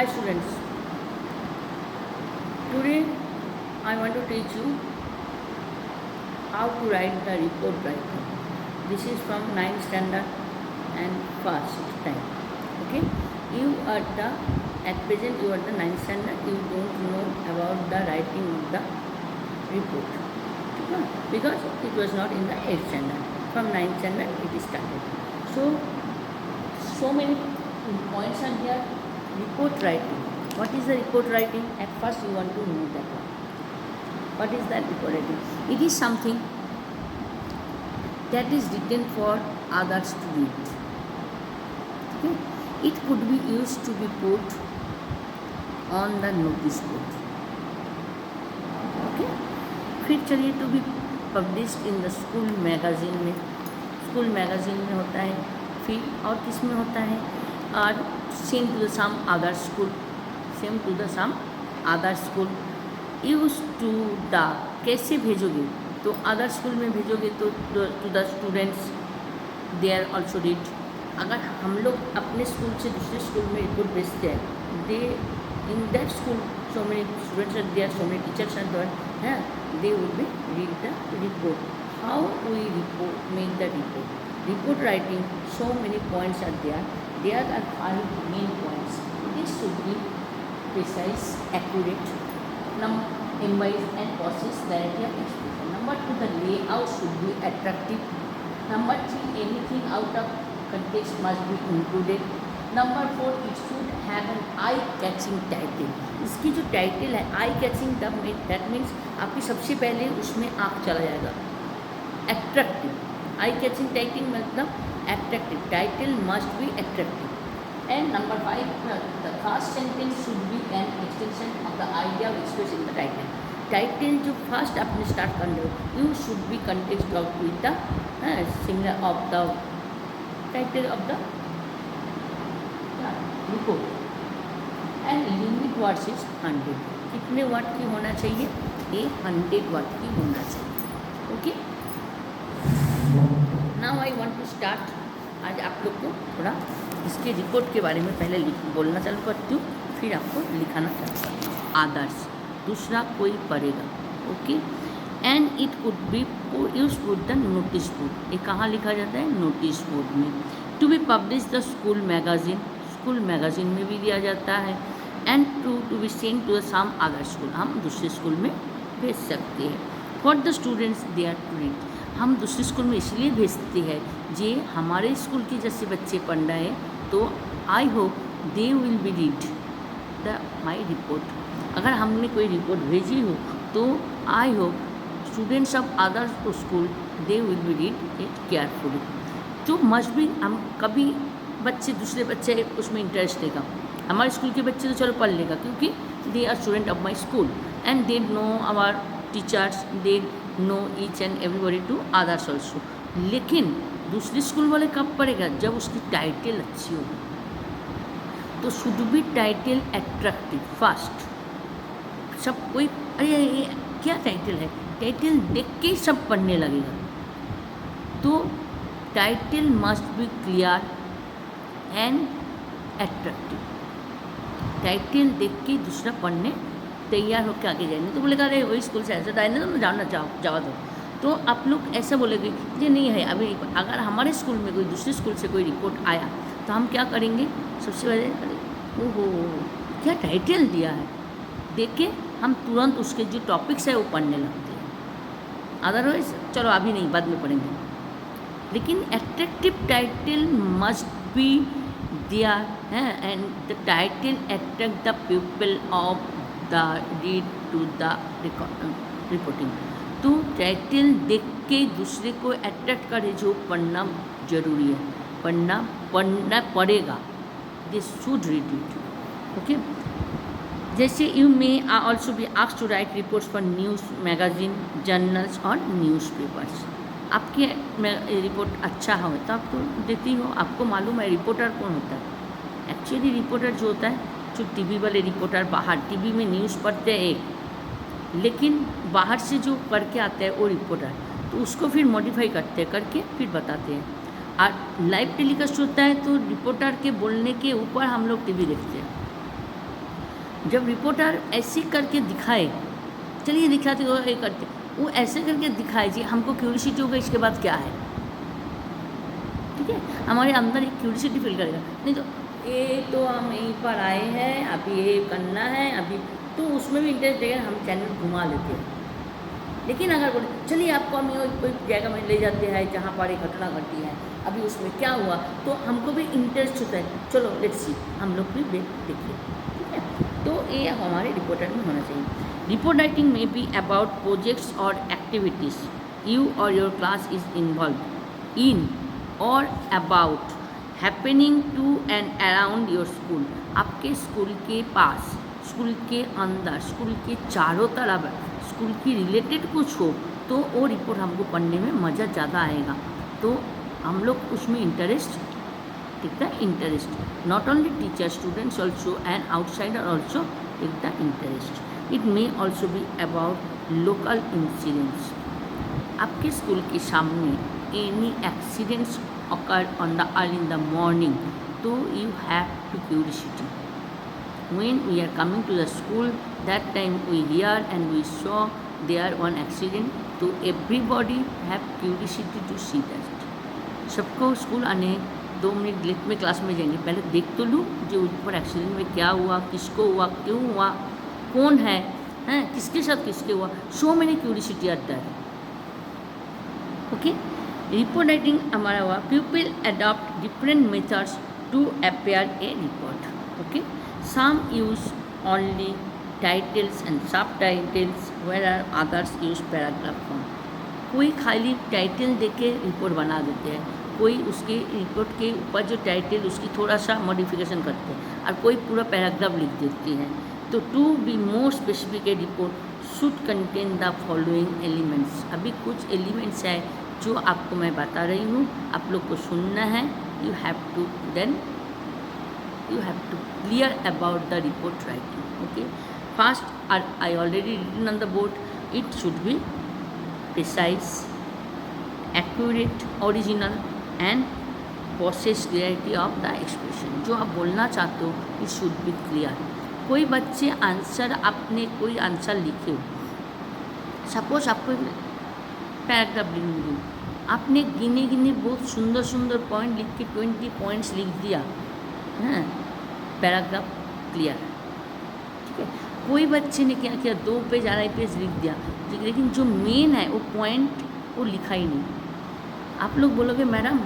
Hi students, today I want to teach you how to write the report writing. This is from 9th standard and first time. Okay, at present you are the 9th standard, you don't know about the writing of the report. No, because it was not in the 8th standard. From 9th standard it is started. So many points are here. Report writing. What is the report writing? At first you want to know that one. What is that report writing? It is something that is written for others to read. Okay? It could be used to be put on the notice board. Okay? फिर चलिए to be published in the school magazine में. School magazine में होता है. फिर और किस में होता है? और same to the some other school use to the. कैसे भेजोगे? तो अदर स्कूल में भेजोगे तो to the students they are also read. अगर हम लोग अपने स्कूल से दूसरे स्कूल में रिपोर्ट भेजते हैं, they in that school so many students are there, so many teachers are there, हैं, they will be read the report. How we make the report writing. So many points are there. There are 5 main points. This should be precise, accurate, emphasis and process clarity of expression. Number 2, the layout should be attractive. Number 3, anything out of context must be included. Number 4, it should have an eye-catching title. इसकी जो title है eye-catching, that means आपकी सबसे पहले उसमें आँख चला जाएगा. Attractive. Eye-catching title मतलब attractive. Title must be attractive. And number 5, the first sentence should be an extension of the idea expressed in the title. Title जो first आपने start कर लो, you should be context out with the singer of the title of the report. And limit words is 100. कितने word की होना चाहिए? ये 100 word की होना चाहिए. Okay. Now I want to start. आज आप लोग को थोड़ा इसके रिपोर्ट के बारे में पहले बोलना चालू करती हूँ, फिर आपको लिखाना चालू करती हूँ. आदर्श, दूसरा कोई पढ़ेगा. Okay. And it could be use with the notice board. ये कहाँ लिखा जाता है? नोटिस बोर्ड में. To be publish the school magazine. School magazine में भी दिया जाता है. And to be send to some other school. हम दूसरे स्कूल में भेज सकते हैं. For the students they are to read. हम दूसरे स्कूल में इसलिए भेजते हैं जे हमारे स्कूल के जैसे बच्चे पढ़ रहे हैं, तो I hope they will be read the my report. अगर हमने कोई रिपोर्ट भेजी हो तो I hope students of other school they will be read it carefully. तो मस्ट भी हम कभी बच्चे दूसरे बच्चे उसमें इंटरेस्ट लेगा. हमारे स्कूल के बच्चे तो चलो पढ़ लेगा क्योंकि they are student of my school and they know our teachers, they know each and everybody to others also. लेकिन दूसरे स्कूल वाले कब पढ़ेगा? जब उसकी टाइटल अच्छी होगी. तो should be title attractive first. सब कोई अरे ये क्या टाइटल है, टाइटल देख के ही सब पढ़ने लगेगा. तो title must be clear and attractive. Title देख के दूसरा पढ़ने तैयार होकर आगे जाएंगे. तो बोलेगा अरे वही स्कूल से ऐसा डालने दो, जाना जावा दो. तो आप लोग ऐसा बोलेंगे ये नहीं है अभी. अगर हमारे स्कूल में कोई दूसरे स्कूल से कोई रिपोर्ट आया तो हम क्या करेंगे? सबसे पहले अरे ओहो क्या टाइटल दिया है देख के हम तुरंत उसके जो टॉपिक्स है वो पढ़ने लगते हैं. अदरवाइज चलो अभी नहीं, बाद में पढ़ेंगे. लेकिन attractive title must be there है and the title attract the people of the read to the reporting. तो टाइटल देख के दूसरे को अट्रैक्ट करे, जो पढ़ना जरूरी है. पढ़ना पड़ेगा. They should read it. Okay. जैसे you may also be asked to write reports for news magazine, journals और न्यूज़पेपर्स. आपके रिपोर्ट अच्छा हो तो आप तो देती हो. आपको मालूम है रिपोर्टर कौन होता है? एक्चुअली रिपोर्टर जो होता है, जो टीवी वाले रिपोर्टर बाहर टीवी में न्यूज़ पढ़ते हैं एक, लेकिन बाहर से जो पढ़ के आते हैं वो रिपोर्टर, तो उसको फिर मॉडिफाई करते हैं, करके फिर बताते हैं. और लाइव टेलीकास्ट होता है तो रिपोर्टर के बोलने के ऊपर हम लोग टीवी देखते हैं. जब रिपोर्टर ऐसे करके दिखाए, चलिए दिखाते हो ये करते, वो ऐसे करके दिखाए जी, हमको क्यूरियोसिटी होगा इसके बाद क्या है, ठीक है, हमारे अंदर एक क्यूरियोसिटी फील करेगा। नहीं तो ये तो हम यहीं पर आए हैं, अभी ये करना है, अभी तो उसमें भी इंटरेस्ट देगा, हम चैनल घुमा लेते हैं। लेकिन अगर बोले चलिए आपको हम कोई जगह में ले जाते हैं जहाँ पर एक घटना घटी है, अभी उसमें क्या हुआ, तो हमको भी इंटरेस्ट होता है, चलो लेट्स सी, हम लोग भी देखिए, ठीक है। तो ये हमारे रिपोर्ट राइटिंग में होना चाहिए। रिपोर्ट राइटिंग में बी अबाउट प्रोजेक्ट्स और एक्टिविटीज़ यू और your class is involve in और about happening to and around your school. आपके स्कूल के पास, स्कूल के अंदर, स्कूल के चारों तरफ स्कूल की रिलेटेड कुछ हो तो वो रिपोर्ट हमको पढ़ने में मज़ा ज़्यादा आएगा, तो हम लोग उसमें interest take the interest. Not only teacher, students also and outsider also take the interest. It may also be about local incidents. आपके स्कूल के सामने any accidents occurred on the early in the morning, so you have to curiosity. When we are coming to the school, that time we hear and we saw there one accident, so everybody have curiosity to see that. सबको school आने 2 minute late में class में जाएंगे, पहले देख तो लूँ जो ऊपर एक्सीडेंट में क्या हुआ, किसको हुआ, क्यों हुआ, कौन है, हैं किसके साथ किसके हुआ, सो मैनी क्यूरियोसिटी आता है। ओके, रिपोर्ट राइटिंग हमारा हुआ people adopt different methods to appear a report. Okay, some use only titles and subtitles where are others use paragraph form. कोई खाली टाइटल देके रिपोर्ट बना देते हैं, कोई उसके रिपोर्ट के ऊपर जो टाइटल उसकी थोड़ा सा मॉडिफिकेशन करते हैं और कोई पूरा पैराग्राफ लिख देते हैं। तो to be more specific a report should contain the following elements. अभी कुछ एलिमेंट्स है जो आपको मैं बता रही हूँ, आप लोग को सुनना है। You have to clear about the report writing. Okay, first I already written on the board, it should be precise, accurate, original and possess clarity of the expression. जो आप बोलना चाहते हो इट शुड बी क्लियर। कोई बच्चे answer, आपने कोई answer लिखे हो, सपोज आपको पैराग्राफ लिख दूँ, आपने गिने गिने बहुत सुंदर सुंदर पॉइंट लिख के 20 पॉइंट्स लिख दिया, हैं, पैराग्राफ क्लियर, ठीक है। कोई बच्चे ने क्या किया, 2 पेज आधा पेज लिख दिया, लेकिन जो मेन है वो पॉइंट वो लिखा ही नहीं। आप लोग बोलोगे मैडम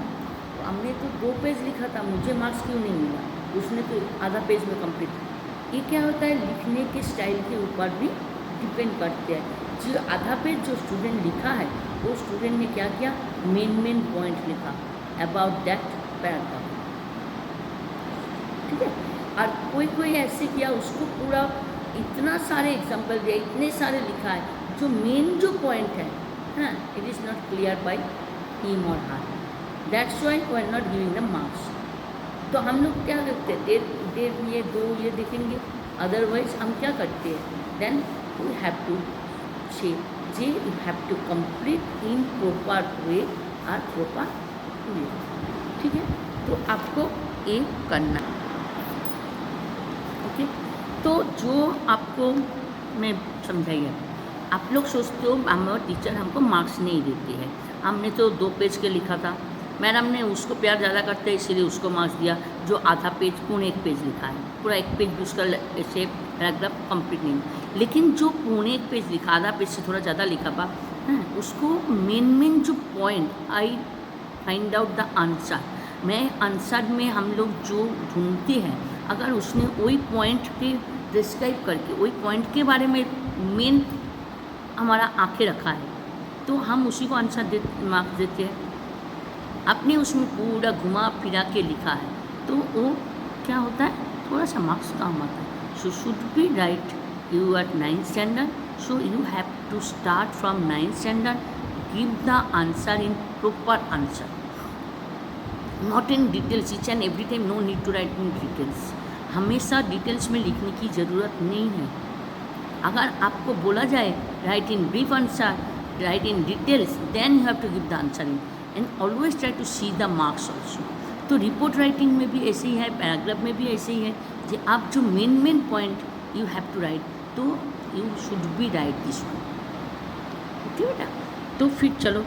हमने तो 2 पेज लिखा था, मुझे मार्क्स क्यों नहीं मिला, उसने तो आधा पेज में कंप्लीट। ये क्या होता है, लिखने के स्टाइल के ऊपर भी डिपेंड करते हैं। जो आधा पेज जो स्टूडेंट लिखा है वो स्टूडेंट ने क्या किया, मेन पॉइंट लिखा अबाउट दैट पैराग्राफ, ठीक है। और कोई ऐसे किया, उसको पूरा इतना सारे एग्जाम्पल दिया, इतने सारे लिखा है, जो मेन जो पॉइंट है, हाँ, it is not clear by him और her, that's why we are not giving the marks. तो हम लोग क्या करते हैं, डेढ़ ये 2 ये देखेंगे, अदरवाइज हम क्या करते हैं, then we have to say J you have to complete in proper way और प्रॉपर वे, ठीक है। तो आपको ये करना, ओके। तो जो आपको मैं समझाइए, आप लोग सोचते हो हमारे टीचर हमको मार्क्स नहीं देते हैं, हमने तो 2 पेज के लिखा था, मैडम ने उसको प्यार ज़्यादा करते हैं इसीलिए उसको मार्क्स दिया, जो आधा पेज पूर्ण 1 पेज लिखा है, पूरा 1 पेज भी उसका ऐसे पैराग्राफ कंप्लीट नहीं। लेकिन जो पूर्ण 1 पेज लिखा, आधा पेज से थोड़ा ज़्यादा लिखा बा, है उसको मेन जो point I find out the answer. मैं आंसर में हम लोग जो ढूंढते हैं, अगर उसने वही पॉइंट पे डिस्क्राइब करके वही पॉइंट के बारे में मेन हमारा आंखें रखा है, तो हम उसी को आंसर मार्क्स देते हैं। आपने उसमें पूरा घुमा फिरा के लिखा है तो वो क्या होता है, थोड़ा सा मार्क्स कम आता है। So should be right you are 9th standard, so you have to start from 9th standard, give the answer in proper answer, not in details each and every time, no need to write in details. हमेशा details में लिखने की ज़रूरत नहीं है। अगर आपको बोला जाए write in brief answer, write in details, then you have to give the answer in, and always try to see the marks also. तो रिपोर्ट राइटिंग में भी ऐसे ही है, पैराग्राफ में भी ऐसे ही है कि आप जो main point you have to write, तो you should be write this one. Okay बेटा, तो फिर चलो,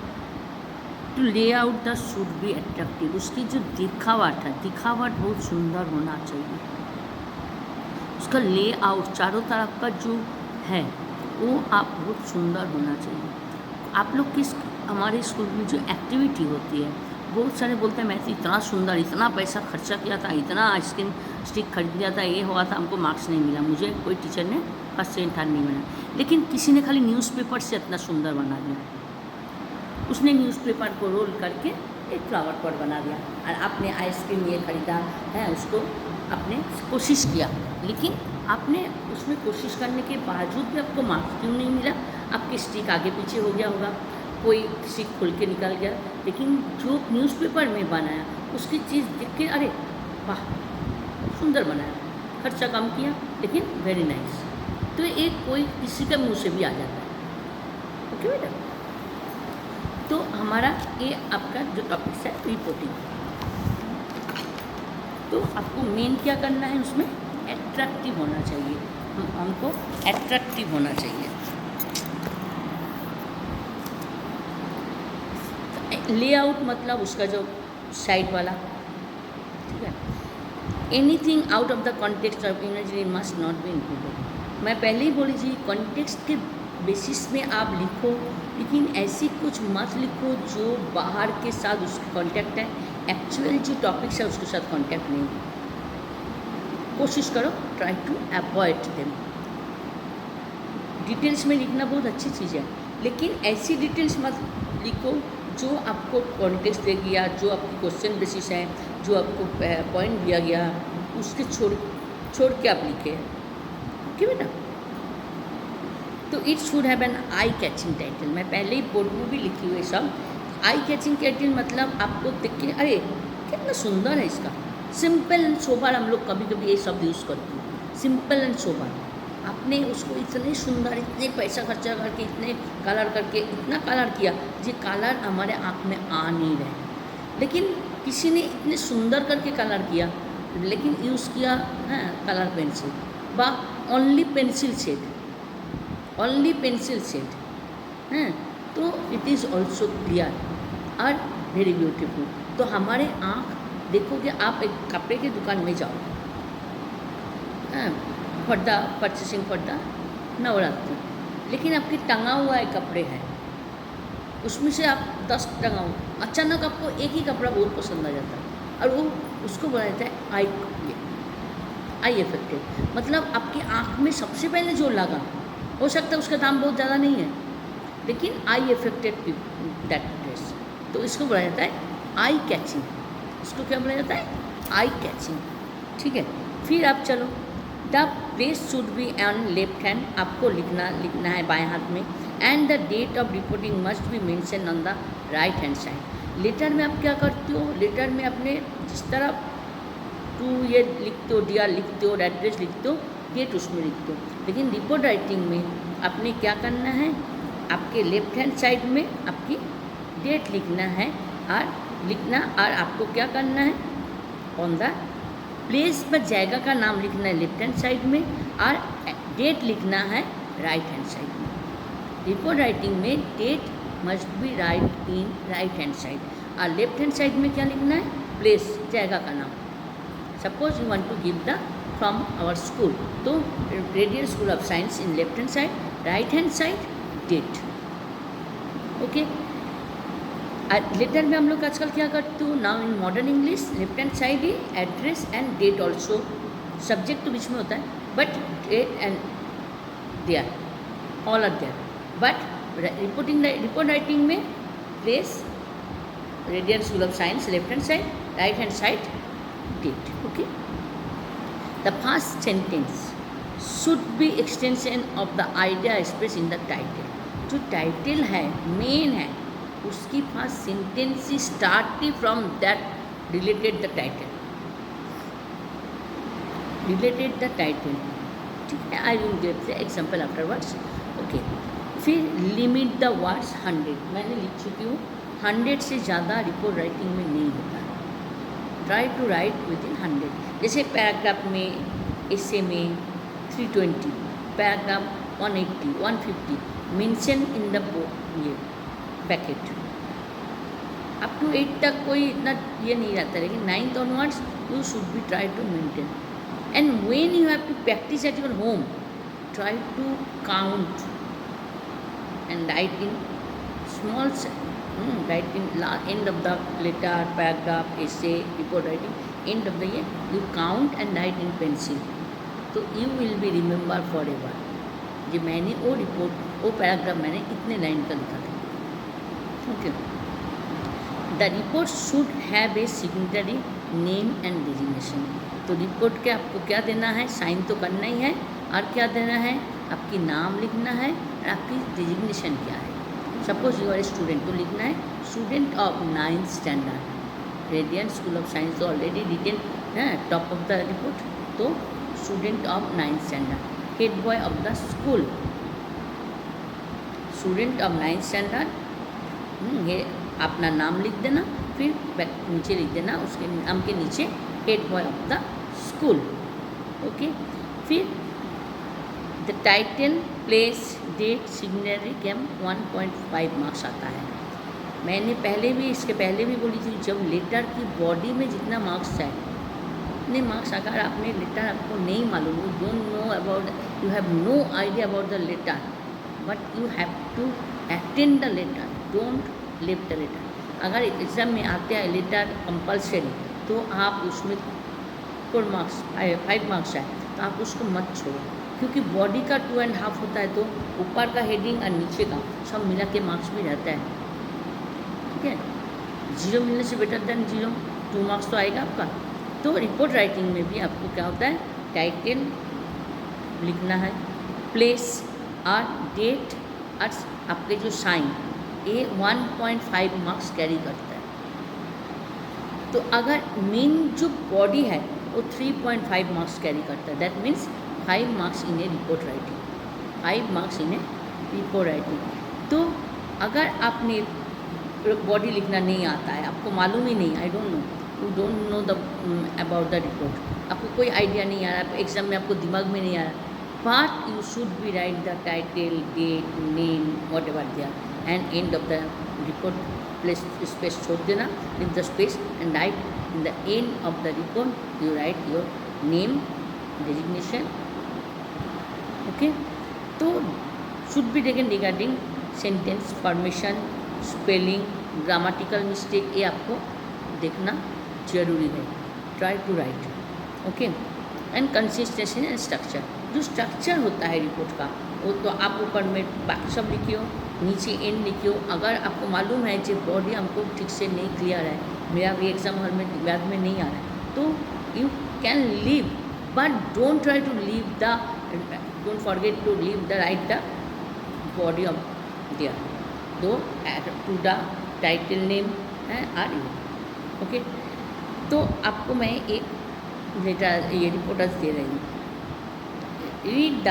to lay out the should be attractive, उसकी जो दिखावट है, दिखावट बहुत सुंदर होना चाहिए। उसका ले आउट चारों तरफ का जो है वो आप बहुत सुंदर होना चाहिए। आप लोग किस हमारे स्कूल में जो एक्टिविटी होती है, बहुत सारे बोलते हैं मैं तो इतना सुंदर, इतना पैसा खर्चा किया था, इतना आइसक्रीम स्टिक खरीद दिया था, ये हुआ था, हमको मार्क्स नहीं मिला, मुझे कोई टीचर ने फर्स्ट सेकंड थर्ड नहीं मिला। लेकिन किसी ने खाली न्यूज़पेपर से इतना सुंदर बना दिया, उसने न्यूज़पेपर को रोल करके एक फ्लावर पॉट बना दिया, और आपने आइसक्रीम ये खरीदा है, उसको आपने कोशिश किया, लेकिन आपने उसमें कोशिश करने के बावजूद भी आपको मार्क्स क्यों नहीं मिला? आपकी स्टिक आगे पीछे हो गया होगा, कोई स्टिक खुल के निकल गया। लेकिन जो न्यूज़पेपर में बनाया उसकी चीज़ देख के अरे वाह सुंदर बनाया, खर्चा कम किया लेकिन वेरी नाइस, तो एक कोई किसी का मुँह से भी आ जाता है। ओके बेटा, तो हमारा ये आपका जो टॉपिक्स है रिपोर्टिंग, तो आपको मेन क्या करना है, उसमें एट्रैक्टिव होना चाहिए, हमको एट्रैक्टिव होना चाहिए। लेआउट मतलब उसका जो साइड वाला, ठीक है। Anything out of the context of imagery must not be included. मैं पहले ही बोली जी, कॉन्टेक्स्ट के बेसिस में आप लिखो, लेकिन ऐसी कुछ मत लिखो जो बाहर के साथ उसका कॉन्टैक्ट है, एक्चुअल जो टॉपिक्स है उसके साथ कॉन्टैक्ट नहीं है। कोशिश करो, try to avoid them. Details में लिखना बहुत अच्छी चीज़ है, लेकिन ऐसी डिटेल्स मत लिखो जो आपको कॉन्टेक्स्ट दे गया, जो आपकी क्वेश्चन बेसिस है, जो आपको पॉइंट दिया गया, उसके छोड़ के आप लिखे। ओके बेटा, तो it should have an eye catching title. मैं पहले ही बोर्ड में भी लिखी हुई सब। आई कैचिंग टाइटल मतलब आपको देख के अरे कितना सुंदर है इसका, सिंपल एंड सोबर। हम लोग कभी कभी ये शब्द यूज़ करते हैं, सिंपल एंड सोबर। आपने उसको इतने सुंदर, इतने पैसा खर्चा करके, इतने कलर करके, इतना कलर किया, ये कलर हमारे आँख में आ नहीं रहे। लेकिन किसी ने इतने सुंदर करके कलर किया, लेकिन यूज़ किया है कलर पेंसिल, बा only pencil shade, only pencil shade हैं, तो इट इज़ ऑल्सो क्लियर और वेरी ब्यूटीफुल। तो हमारे आँख देखोगे, आप एक कपड़े की दुकान में जाओ, हाँ, for the purchasing for the Navratri, लेकिन आपकी टंगा हुआ है कपड़े हैं, उसमें से आप 10 टंगा हुआ, अचानक आपको एक ही कपड़ा बहुत पसंद आ जाता है, और वो उसको बोला जाता है आई इफेक्टेड। मतलब आपकी आँख में सबसे पहले जो लगा, हो सकता है उसका दाम बहुत ज़्यादा नहीं है, लेकिन आई इफेक्टेड दैट ड्रेस, तो इसको बोला जाता है आई कैचिंग। इसको क्या बोला जाता है? Eye catching. ठीक है, फिर आप चलो, the place should be on left hand, आपको लिखना है बाएं हाथ में, and the date of reporting must be mention on the right hand side. Letter में आप क्या करते हो? लेटर में अपने जिस तरह टू ये लिखते हो, डियर लिखते हो, एड्रेस लिखते हो, डेट उसमें लिखते हो, लेकिन रिपोर्ट राइटिंग में आपने क्या करना है, आपके लेफ्ट हैंड साइड में आपकी डेट लिखना है, और आपको क्या करना है, ऑन द प्लेस पर जगह का नाम लिखना है लेफ्ट हैंड साइड में, और डेट लिखना है राइट हैंड साइड में। रिपोर्ट राइटिंग में date must be right in right hand side, और लेफ्ट हैंड साइड में क्या लिखना है, प्लेस जगह का नाम। Suppose you want to give the from our school, तो radial school of science in left hand side, right hand side date. Okay, letter में हम लोग आजकल क्या करते हो, now in modern English left hand side he address and date also, subject तो बीच में होता है, but date and there all are there, but report writing में place radial school of science left hand side, right hand side date. Okay, the first sentence should be extension of the idea express in the title. जो title है main है, उसकी first sentence start from that related the title, related the title. ठीक है, I will give the example afterwards. Okay, फिर limit the words 100, मैंने लिख चुकी हूँ, 100 से ज़्यादा रिपोर्ट राइटिंग में नहीं होता। Try to write within 100। जैसे पैराग्राफ में, एसे में 320, पैराग्राफ 180, 150 मेंशन इन द ये पैकेट। अप टू 8 तक कोई इतना ये नहीं रहता, लेकिन 9th onwards you should be try to maintain. And when you have to practice at your home, try to count and write in small write in end of the letter, paragraph, essay, report writing, end of the year you count and write in pencil, तो you will be remember forever कि मैंने वो report वो paragraph मैंने इतने line का लिखा था। Okay, the report should have A signatory name and designation. तो रिपोर्ट के आपको क्या देना है, साइन तो करना ही है, और क्या देना है, आपकी नाम लिखना है और आपकी डेजिग्नेशन क्या है। Suppose you are a student, तो लिखना है student of 9th standard radiant school of science, तो ऑलरेडी रिटेन है टॉप ऑफ द रिपोर्ट, तो student of 9th standard, head boy of the school, student of 9th standard, ये अपना नाम लिख देना, फिर नीचे लिख देना उसके नाम के नीचे head boy of the school. Okay, फिर the title, place, date, signature cum 1.5 marks आता है। मैंने पहले भी इसके पहले भी बोली थी, जब लेटर की बॉडी में जितना मार्क्स है उतने मार्क्स, अगर आपने लेटर आपको नहीं मालूम, you don't know about, you have no idea about the letter, but you have to attend the letter, don't leave the letter. अगर एग्ज़ाम में आते हैं लेटर कंपल्सरी, तो आप उसमें 4 मार्क्स 5 मार्क्स है, तो आप उसको मत छोड़ो, क्योंकि बॉडी का 2.5 होता है, तो ऊपर का हेडिंग और नीचे का सब मिला के मार्क्स भी रहता है। ठीक है, 0 मिलने से बेटर देन 0, 2 मार्क्स तो आएगा आपका। तो रिपोर्ट राइटिंग में भी आपको क्या होता है, टाइटल लिखना है, प्लेस और डेट और आपके जो साइन, ये 1.5 मार्क्स कैरी करता है। तो अगर मेन जो बॉडी है वो 3.5 मार्क्स कैरी करता है, that means 5 marks in A report writing, 5 marks in A report writing. तो अगर आपने बॉडी लिखना नहीं आता है, आपको मालूम ही नहीं, I don't know, you don't know the about the report, आपको कोई आइडिया नहीं आ रहा, एग्जाम में आपको दिमाग में नहीं आ रहा, but you should be write the title, date, name, whatever there, and end of the report place space छोड़ देना, leave the space and write in the end of the report you write your name, designation. Okay, तो should be taken regarding sentence formation, spelling, grammatical mistake, ये आपको देखना जरूरी है। try to write, okay, and consistency and structure, जो structure होता है report का वो तो आप ऊपर में बाकी सब लिखियो, नीचे एंड लिखियो। अगर आपको मालूम है कि बॉडी हमको ठीक से नहीं क्लियर है, मेरा भी एग्जाम हॉल में याद में नहीं आ रहा है, तो you can leave, but don't try to leave the, don't forget to leave the right the body of there, though to the title name है आर यू। ओके, तो आपको मैं एक लेटर ये रिपोर्टर्स दे रही हूँ, read the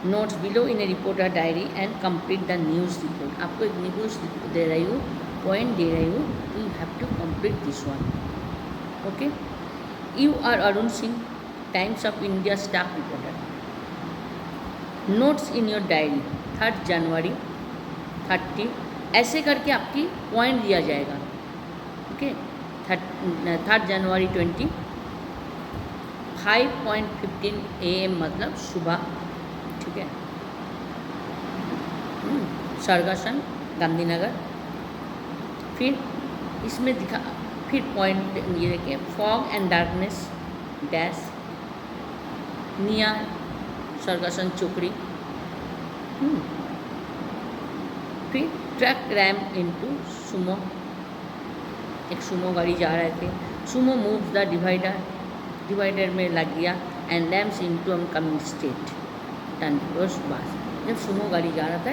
notes below in A reporter diary and complete the news report. आपको एक न्यूज़ दे रही हूँ, पॉइंट दे रही हूँ, you have to complete this one. Okay, you are Arun Singh, Times of India staff reporter. Notes in your diary 3 January 30, ऐसे करके आपकी पॉइंट दिया जाएगा। ओके, 3 जनवरी 20, 5:15 AM मतलब सुबह। ठीक है, सरगासन गांधीनगर। फिर इसमें दिखा, फिर पॉइंट ये देखिए, fog and darkness dash near Sargasan Chokdi. फिर ट्रक रैम इनटू सुमो, एक सुमो गाड़ी जा रहे थे, Sumo move the divider, divider में लग गया, and slams into coming state transport bus. जब सुमो गाड़ी जा रहा था,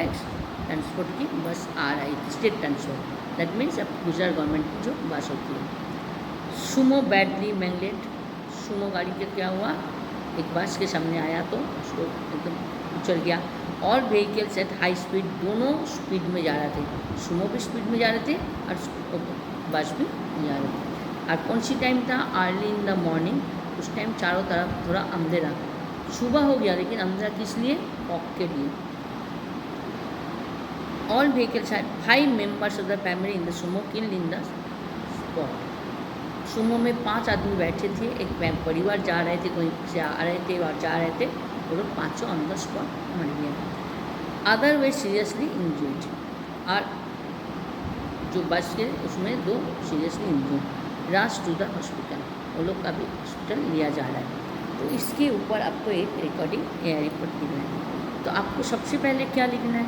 ट्रांसपोर्ट की बस आ रही थी, स्टेट ट्रांसपोर्ट, दैट मीन्स अब गुजरात गवर्नमेंट की जो बस होती है। सुमो बैडली मैंगलेट, सुमो गाड़ी का क्या हुआ, एक बस के सामने आया तो उसको एकदम उछल गया। All vehicles at high speed, दोनों स्पीड में जा रहे थे, सुमो भी स्पीड में जा रहे थे और बस भी जा रहे थे। और कौन सी टाइम था, अर्ली इन द मॉर्निंग, उस टाइम चारों तरफ थोड़ा अंधेरा, सुबह हो गया, लेकिन अंदर किस लिए? वॉक के लिए। All vehicles had 5 members of the family in the sumo killed in the spot. Sumo में 5 आदमी बैठे थे, एक परिवार जा रहे थे, कोई से आ रहे थे और जा रहे थे, वो लोग पाँचों ऑन द स्पॉट मर गए। अदर वे सीरियसली इंजर्ड, और जो बच गए उसमें 2 seriously injured. Rush to the hospital, वो लोग का भी हॉस्पिटल लिया जा रहा है। तो इसके ऊपर आपको एक रिपोर्ट लिखना है। तो आपको सबसे पहले क्या लिखना है?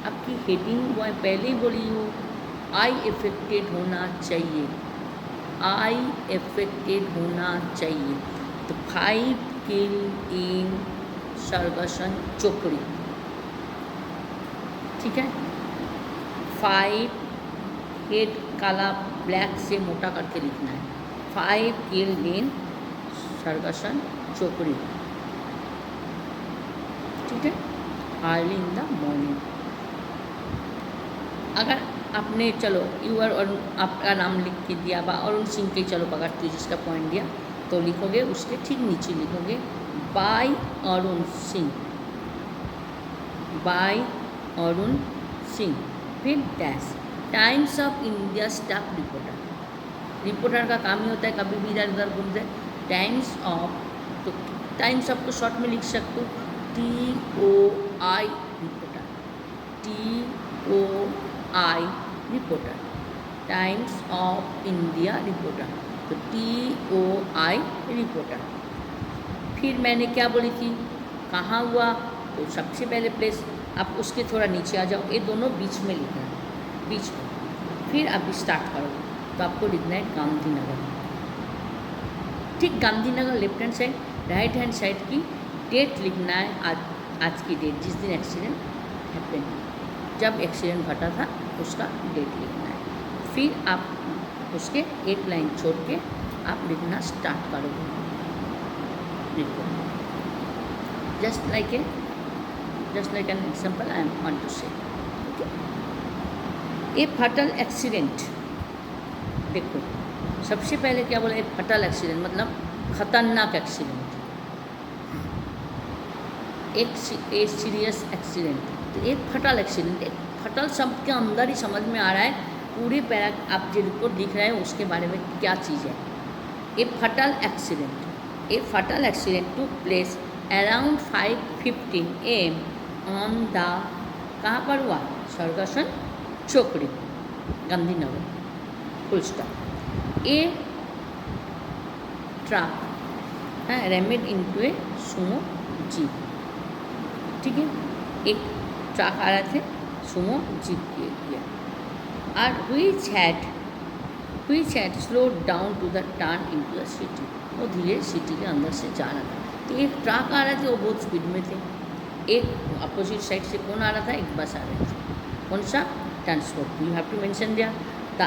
आपकी हेडिंग वो पहले ही बोली हो, आई एफेक्टेड होना चाहिए, आई एफेक्टेड होना चाहिए। तो 5 किल इन सरगसन चोकड़ी, ठीक है। 5 हेड काला ब्लैक से मोटा करके लिखना है। 5 किल इन सरगसन चोकड़ी, ठीक है। Early in the morning. अगर आपने चलो अरुण आपका नाम लिख के दिया बा अरुण सिंह के, चलो पकड़ती जिसका पॉइंट दिया, तो लिखोगे उसके ठीक नीचे लिखोगे बाय अरुण सिंह, बाय अरुण सिंह, फिर dash. Times of India staff reporter, reporter का काम ही होता है कभी भी इधर उधर घूम जाए। टाइम्स ऑफ, तो टाइम्स ऑफ को शॉर्ट में लिख सकते हो TOI reporter, TOI reporter, times of India reporter, तो TOI रिपोर्टर। फिर मैंने क्या बोली थी, कहाँ हुआ? तो सबसे पहले प्लेस, आप उसके थोड़ा नीचे आ जाओ, ये दोनों बीच में लिखना है, बीच में। फिर आप स्टार्ट करो, तो आपको लिखना है गांधीनगर, ठीक। Gandhinagar left hand side, right hand side की डेट लिखना है, आज की डेट, जिस दिन एक्सीडेंट हैपन, जब एक्सीडेंट घटा था उसका डेट लिखना है। फिर आप उसके एक लाइन छोड़ के आप लिखना स्टार्ट करोगे, लिखो। Just like an example I am want to say, okay. A fatal accident, देखो सबसे पहले क्या बोला, ए फटल एक्सीडेंट मतलब खतरनाक एक्सीडेंट, एक सीरियस एक्सीडेंट। तो एक फटल एक्सीडेंट, एक फटल शब्द के अंदर ही समझ में आ रहा है, पूरे पैरा आप जो रिपोर्ट दिख रहे हैं उसके बारे में क्या चीज़ है। A fatal accident to place around 5:15 AM on the, कहाँ पर हुआ? Sargasan Chokdi, Gandhinagar, full stop. A truck rammed into a Sumo jeep, ठीक है। एक ट्रक आ रहे थे, सुमो जीप के लिए, और which had slowed down to the turn into the city, वो धीरे सिटी के अंदर से जा रहा था। तो एक ट्रक आ रहे थे, वो बहुत स्पीड में थे। एक अपोजिट साइड से कौन आ रहा था? एक बस आ रही थी। कौन सा? Transport, you have to mention दिया। The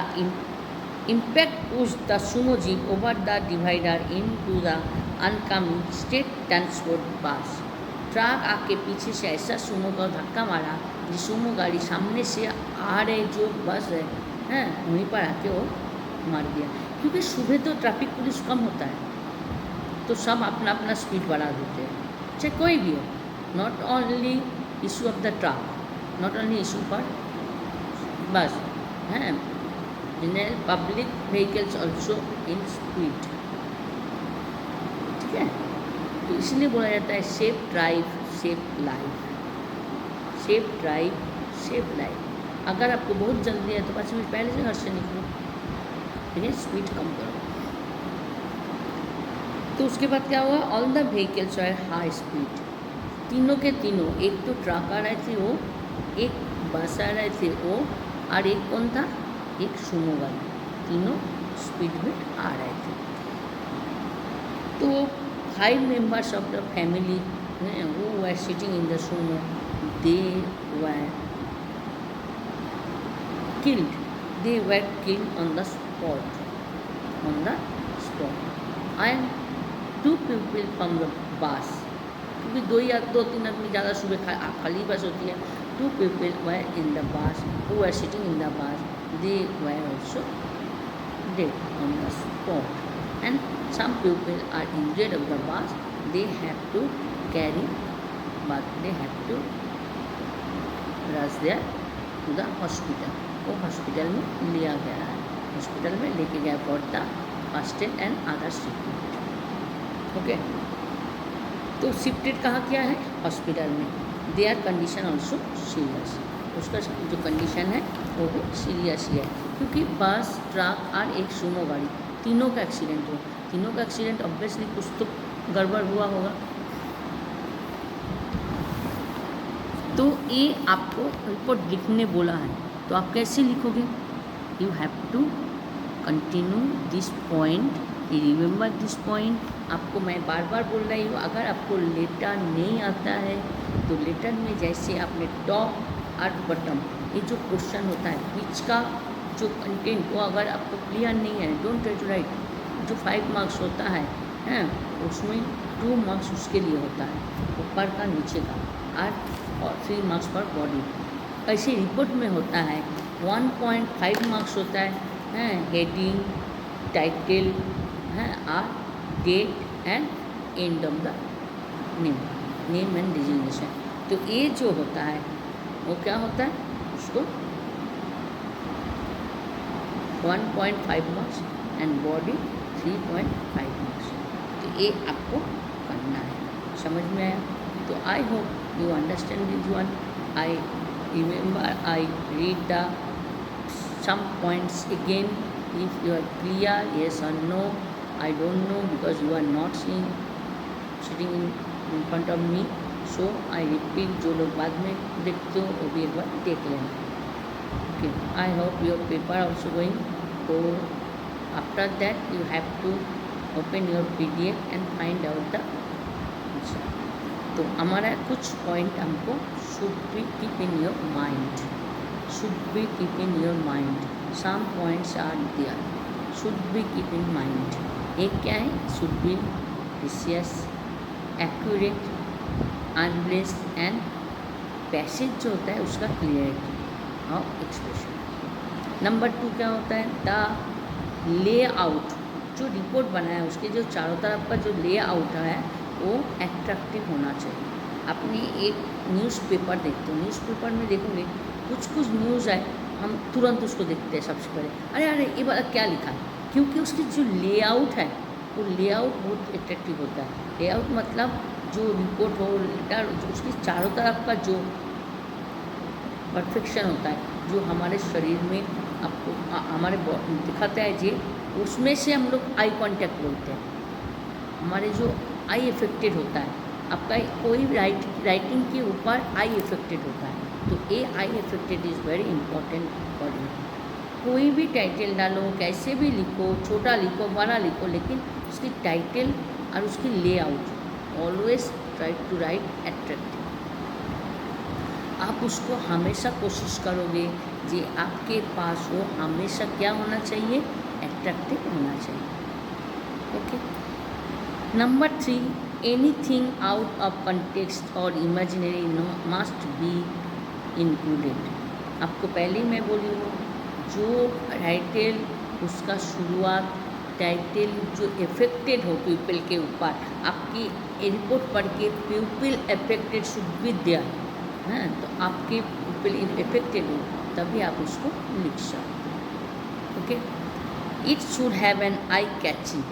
impact pushed the sumo jeep over the divider into the oncoming state transport bus. Truck आके पीछे से ऐसा सुमो का धक्का मारा, जो सुमो गाड़ी सामने से आ रहे जो बस है वहीं पर आके वो मार दिया। क्योंकि सुबह तो ट्रैफिक पुलिस कम होता है, तो सब अपना अपना स्पीड बढ़ा देते हैं, चाहे कोई भी हो। Not only issue of the truck, not only issue for बस हैं, general public vehicles also in speed, ठीक है। तो इसलिए बोला जाता है safe drive safe life, safe drive safe life. अगर आपको बहुत जल्दी है तो 5 मिनट पहले से घर से निकलो, ठीक है, स्पीड कम करो। तो उसके बाद क्या हुआ? All the vehicles are high speed, तीनों के तीनों, एक तो ट्रक आ रहे थे वो, एक बस आ रहे थे वो, और एक कौन था? एक सुमो गाड़ी, तीनों स्पीड में आ रहे थे। तो 5 members of the family who were sitting in the sumo, they were killed on the spot, and 2 people from the bus, क्योंकि 2-3 आदमी ज़्यादा सुबह खाली बस होती है। 2 people were in the bus who were sitting in the bus, they were also dead on the spot, and some people are injured of the bus they have to carry they have to rush there to the hospital. वो hospital में लिया गया है, hospital में लेके गया for the first aid and other treatment. Okay, तो shifted कहाँ किया है? हॉस्पिटल में। देयर कंडीशन ऑल्सो सीरियस, उसका जो कंडीशन है वो भी सीरियस ही है, क्योंकि बस, ट्रक और एक सुमो गाड़ी तीनों का एक्सीडेंट हुआ। तीनों का एक्सीडेंट ऑब्वियसली कुछ तो गड़बड़ हुआ होगा। तो ये आपको रिपोर्ट लिखने बोला है, तो आप कैसे लिखोगे? You have to continue this point, remember this point. आपको मैं बार बार बोल रही हूँ, अगर आपको लेटर नहीं आता है तो लेटर में जैसे आपने टॉप और बटम, ये जो क्वेश्चन होता है बीच का जो कंटेंट, वो अगर आपको क्लियर नहीं है, डोंट ट्राई टू राइट। जो 5 मार्क्स होता है उसमें 2 मार्क्स उसके लिए होता है, ऊपर का नीचे का, और 3 मार्क्स पर बॉडी। ऐसे रिपोर्ट में होता है 1.5 मार्क्स होता है हेडिंग, टाइटल और date and end of the name and designation. तो ये जो होता है वो क्या होता है, उसको 1.5 मार्क्स एंड बॉडी 3.5 मार्क्स। तो ये आपको करना है, समझ में आया? तो I hope you understand this one. I remember, I read the some points again. If you are clear, yes or no, I don't know because you are not sitting in front of me. So I repeat, जो लोग बाद में देखते हो वो भी एक बार देख लेना। Okay, I hope your paper also going. So after that you have to open your PDF and find out the answer. तो हमारा कुछ पॉइंट हमको should be keep in your mind. Should be keep in your mind. Some points are there. Should be keep in mind. एक क्या है? Should be precious, accurate, unbiased and passage जो होता है उसका clarity of expression. नंबर 2 क्या होता है? The layout, जो रिपोर्ट बनाया है उसके जो चारों तरफ का जो लेआउट है वो अट्रैक्टिव होना चाहिए। अपनी एक न्यूज़पेपर देखते हो, न्यूज़पेपर में देखोगे कुछ न्यूज़ है, हम तुरंत उसको देखते हैं सबसे पहले, अरे अरे ये वाला क्या लिखा है, क्योंकि उसकी जो लेआउट है वो लेआउट बहुत अट्रैक्टिव होता है। लेआउट मतलब जो रिपोर्ट हो, लेटर, जो उसकी चारों तरफ का जो परफेक्शन होता है, जो हमारे शरीर में आपको हमारे दिखाता है जी, उसमें से हम लोग आई कांटेक्ट बोलते हैं। हमारे जो आई इफेक्टेड होता है, आपका कोई राइटिंग के ऊपर आई इफेक्टेड होता है, तो a I affected is very important for you. कोई भी टाइटल डालो, कैसे भी लिखो, छोटा लिखो, बड़ा लिखो, लेकिन उसकी टाइटल और उसकी layout always try to write attractive. आप उसको हमेशा कोशिश करोगे जी आपके पास वो हमेशा क्या होना चाहिए, एट्रैक्टिव होना चाहिए। Okay, number 3, anything out of context और इमेजिनरी मस्ट बी इंक्लूडेड। आपको पहले मैं बोली हूँ, जो टाइटल उसका शुरुआत, टाइटल जो इफेक्टेड हो पीपल के ऊपर, आपकी रिपोर्ट पढ़ के people affected should be there है, तो आपके पीपल इफेक्टेड हो तभी आप उसको लिख सकते हो। Okay, it should have an eye catching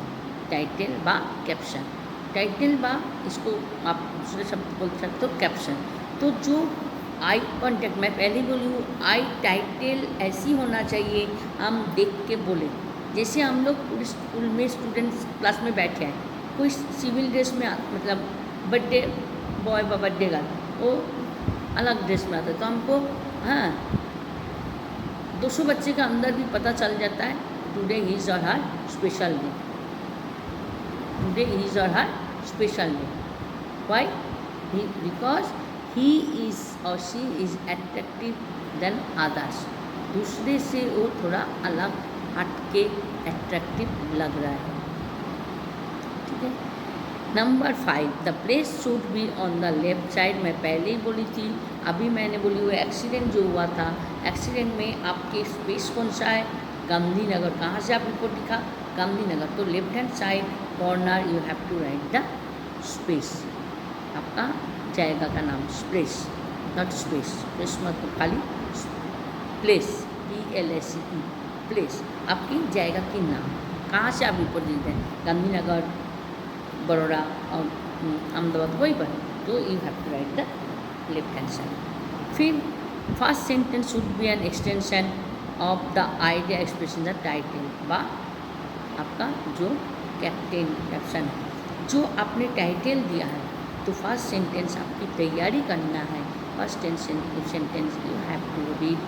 title बा कैप्शन। टाइटल बा इसको आप दूसरे शब्द बोल सकते हो कैप्शन। तो जो आई कॉन्टेक्ट, मैं पहले बोली हूँ, आई टाइटल ऐसी होना चाहिए हम देख के बोले। जैसे हम लोग पूरे स्कूल में स्टूडेंट्स क्लास में बैठे हैं, कोई सिविल ड्रेस में मतलब बर्थडे बॉय व बर्थडे गर्ल वो अलग ड्रेस में आता है, तो हमको 200 बच्चे का अंदर भी पता चल जाता है today his or her special day, today his or her special day. Why? Because he is or she is attractive then others. दूसरे से वो थोड़ा अलग हट के अट्रैक्टिव लग रहा है। ठीक है। Number 5, the place should be on the left side. मैं पहले ही बोली थी, अभी मैंने बोली हुई एक्सीडेंट जो हुआ था, एक्सीडेंट में आपके स्पेस कौन सा है, गांधीनगर। कहाँ से आप रिपोर्ट लिखा, गांधीनगर, तो left hand side corner you have to write the space, आपका जाएगा का नाम स्पेस, नॉट स्पेस, स्पेस मतलब खाली, प्लेस, PLACE, प्लेस, आपकी जाएगा की नाम, कहाँ से आप रिपोर्ट देते हैं, गांधीनगर, बड़ौदा और अहमदाबाद, वही पर, तो you have to write the left hand side. फिर first sentence should be an extension of the idea expression the title, बा आपका जो कैप्शन है, जो आपने टाइटल दिया है, तो फर्स्ट सेंटेंस आपकी तैयारी करना है, first sentence you have to read.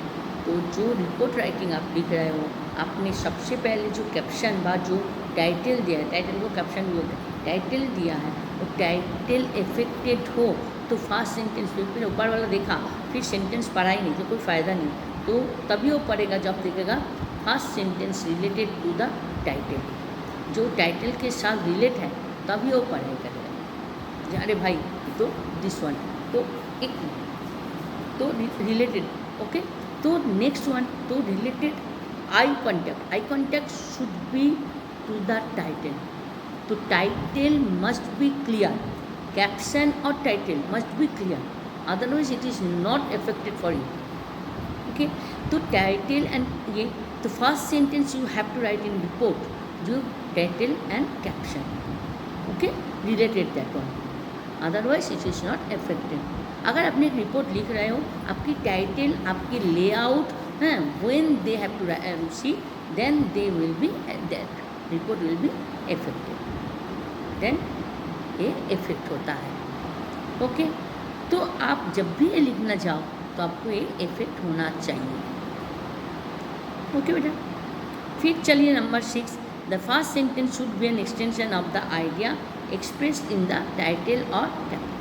तो जो रिपोर्ट राइटिंग आप लिख रहे हो, आपने सबसे पहले जो कैप्शन बा जो टाइटल दिया है, टाइटल को कैप्शन भी होता है, टाइटल दिया है, वो टाइटल इफेक्टेड हो तो फर्स्ट सेंटेंस, फिर ऊपर वाला देखा फिर सेंटेंस पढ़ा ही नहीं तो कोई फ़ायदा नहीं, तो तभी वो पढ़ेगा जब देखेगा first sentence related to the title, जो टाइटल के साथ रिलेट है तभी वो पढ़ाई करेगा। अरे भाई तो दिस वन, तो एक तो रिलेटेड, ओके। तो नेक्स्ट वन, तो related I contact should be to the title, तो title must be clear, caption और title must be clear, otherwise it is not affected for you, okay. तो title and ये, तो first sentence you have to write in report जो title and caption, okay, related that one, otherwise it is not affected. अगर अपने एक report लिख रहे हो, आपकी टाइटल, आपकी लेआउट हैं, when they have to see, then they will be, that report will be affected, then ये इफेक्ट होता है, ओके। तो आप जब भी ये लिखना चाहो तो आपको ये इफेक्ट होना चाहिए, ओके बेटा। फिर चलिए number 6, the first sentence should be an extension of the idea expressed in the title और कैप्शन।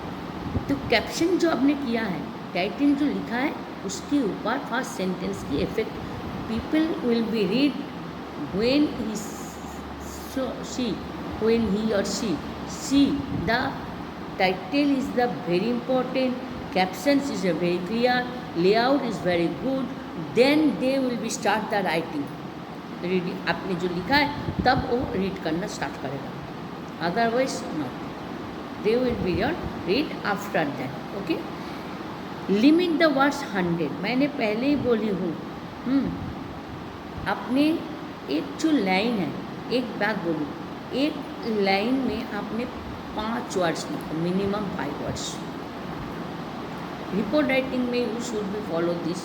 तो कैप्शन जो आपने किया है, टाइटल जो लिखा है, उसके ऊपर फर्स्ट सेंटेंस की effect, people will be read when he see, when he or see the title is the very important, captions is a very clear, layout is very good, then they will be start the writing, reading आपने जो लिखा है तब वो read करना start करेगा, otherwise not, they will be read after that, okay. Limit the words 100, मैंने पहले ही बोली हूँ, आपने एक जो लाइन है, एक बात बोलूँ, एक लाइन में आपने 5 वर्ड्स लिखो, मिनिमम 5 वर्ड्स। रिपोर्ट राइटिंग में you should B follow this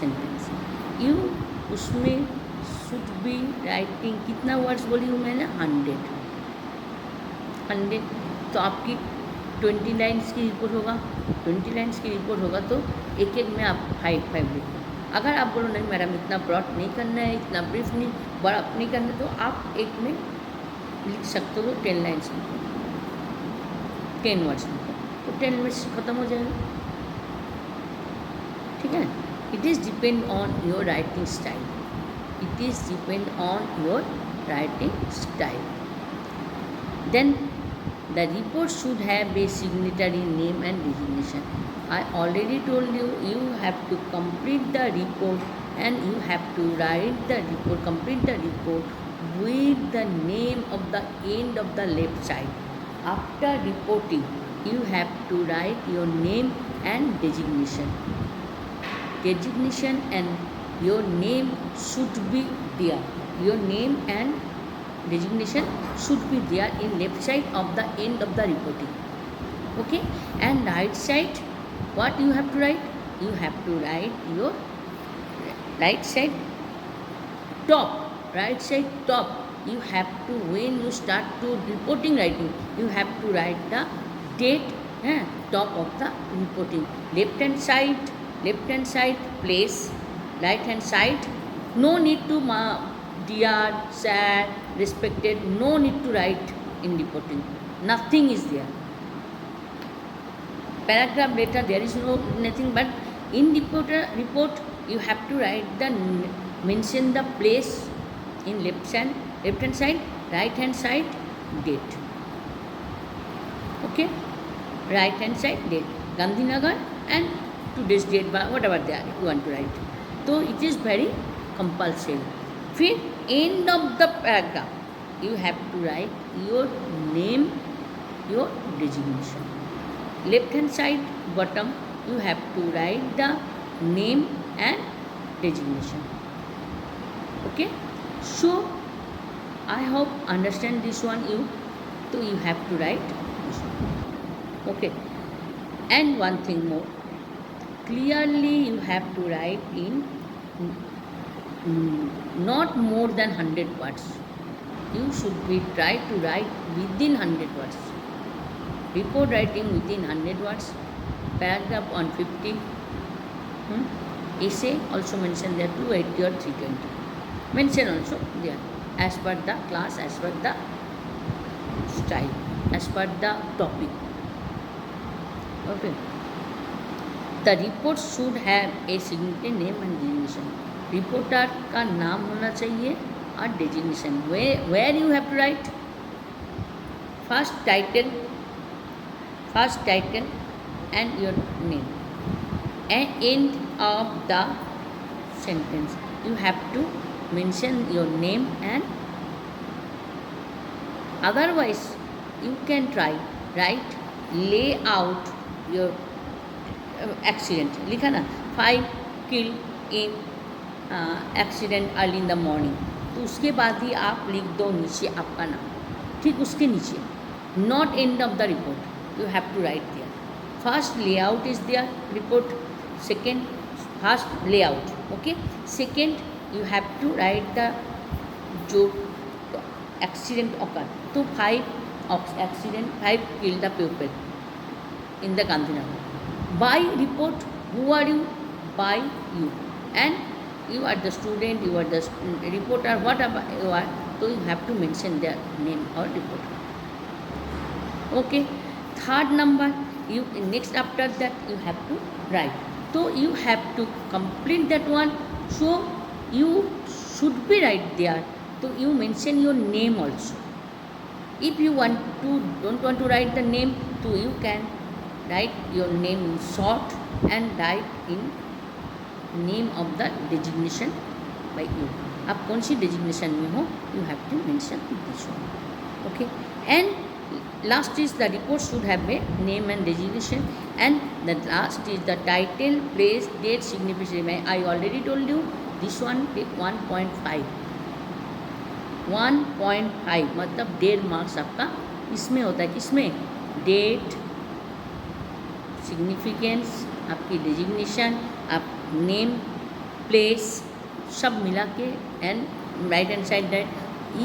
sentence, you उसमें शुड बी राइटिंग, कितना वर्ड्स बोली हूँ मैंने, 100, तो आपकी 20 लाइन्स की रिपोर्ट होगा, 20 लाइन्स की रिपोर्ट होगा तो एक एक में आप 5 लिखो। अगर आप बोलो नहीं मैडम इतना ब्रॉड नहीं करना है, इतना ब्रीफ नहीं, बड़ा नहीं करना, तो आप एक में लिख सकते हो, 10 लाइन्स लिखो, 10 वर्ड्स लिखो, तो 10 वर्ड्स ख़त्म हो जाएगा, ठीक है। It is depend on your writing style, it is depend on your writing style. Then the report should have a signatory name and designation. I already told you, you have to complete the report and you have to write the report, complete the report with the name of the end of the left side. After reporting, you have to write your name and designation. Designation and your name should be there. Your name and designation should be there in left side of the end of the reporting, okay. And right side, what you have to write, you have to write your right side top, right side top, you have to, when you start to reporting writing, you have to write the date, top of the reporting. Left hand side place, right hand side, no need to dear, sad, respected, no need to write in reporting, nothing is there. Paragraph later there is nothing, but in report you have to write the, mention the place in left hand side, right hand side, date, okay. Right hand side date, Gandhinagar, and today's date, whatever they are you want to write, so it is very compulsory. फिर end of the paragraph you have to write your name your designation. Left hand side bottom, you have to write the name and designation. Okay, so I hope understand this one you. So you have to write this one. Okay, and one thing more, clearly you have to write in not more than 100 words. You should be try to write within 100 words. Report writing within 100 words, paragraph 150, essay also mention there 280 or 320. Mention also there as per the class, as per the style, as per the topic. Okay. The report should have a significant name and designation. Reporter का नाम होना चाहिए और designation. Where you have to write first title and your name. And end of the sentence you have to mention your name and otherwise you can try write layout your accident. लिखा ना 5 kill in accident early in the morning, तो उसके बाद ही आप लिख दो नीचे आपका नाम. ठीक, उसके नीचे not end of the report you have to write there. First layout is there report, second first layout. Okay, second you have to write the जो एक्सीडेंट ऑकर. तो 5 accident 5 kill the people in the Gandhinagar. By report who are you? By you, and you are the student, you are the reporter, whatever you are, so you have to mention their name or reporter. Okay, third number, you next after that you have to write. So you have to complete that one, so you should be right there. So you mention your name also. If you don't want to write the name, so you can write your name in short and write in name of the designation by you. आप कौन सी designation में हो, you have to mention this one. Okay, and last is the report should have a name and designation, and the last is the title, place, date, significance. I already told you this one take 1.5 मतलब 1.5 marks आपका इसमें होता है. किसमें? Date, significance, आपकी designation, आप name, place सब मिला के, and right hand side that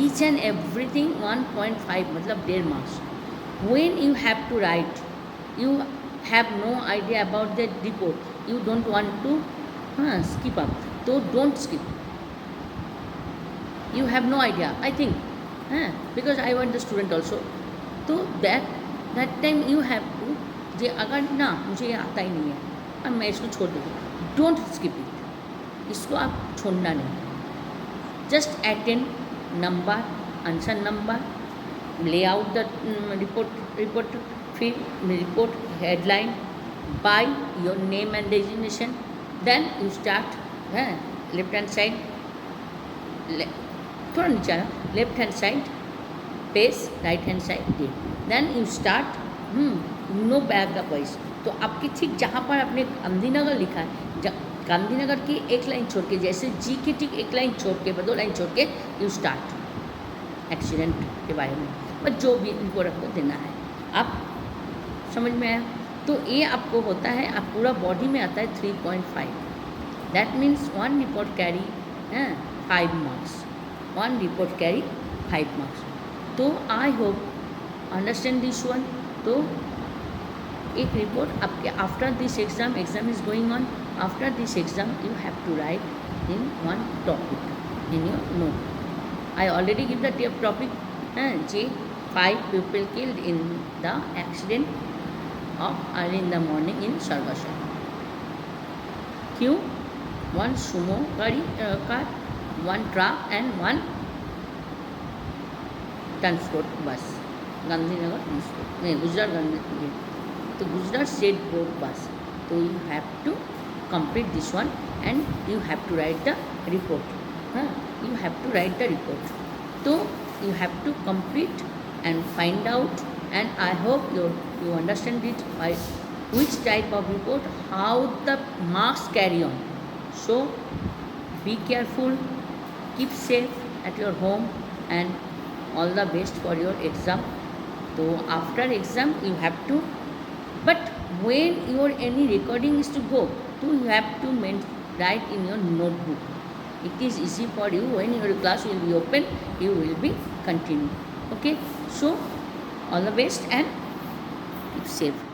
each and everything 1.5 मतलब 1.5 marks. When you have to write, you have no idea about the report, you don't want to skip up, तो don't skip. You have no idea, I think, because I want the student also. तो that time you have to, जे अगर ना मुझे ये आता ही नहीं है और मैं इसको छोड़ दूँगी, डोंट स्किप इट, इसको आप छोड़ना नहीं. Just attend number, answer number, lay out the report, फिर report headline, by your name and designation, then you start left hand side, थोड़ा नीचे आना, left hand side page, right hand side date, then you start no paragraph wise. तो आपके ठीक जहाँ पर आपने गांधीनगर लिखा है, गांधीनगर की एक लाइन छोड़ के, जैसे जी की ठीक एक लाइन छोड़ के, 2 लाइन छोड़ के यू स्टार्ट एक्सीडेंट के बारे में, बस जो भी इनको रख देना है. आप समझ में आया? तो ये आपको होता है, आप पूरा बॉडी में आता है 3.5. That means 1 report carry 5 marks, 1 report carry 5 marks. तो I hope understand this one. तो एक रिपोर्ट आपके after this exam is going on, after this exam you have to write in one topic in your note. I already give the topic, J 5 people killed in the accident of early in the morning in Sargasha. Q 1 sumo car, 1 truck and 1 transport bus. Gandhinagar transport, नहीं गुजरात गांधी, तो Gujarat state board बस. तो you have to complete this one and you have to write the report. You have to write the report. So you have to complete and find out and I hope you understand it by which type of report, how the marks carry on. So be careful, keep safe at your home, and all the best for your exam. So after exam you have to, but when your any recording is to go, so you have to write in your notebook. It is easy for you. When your class will be open, you will be continue. Okay, so all the best and keep safe.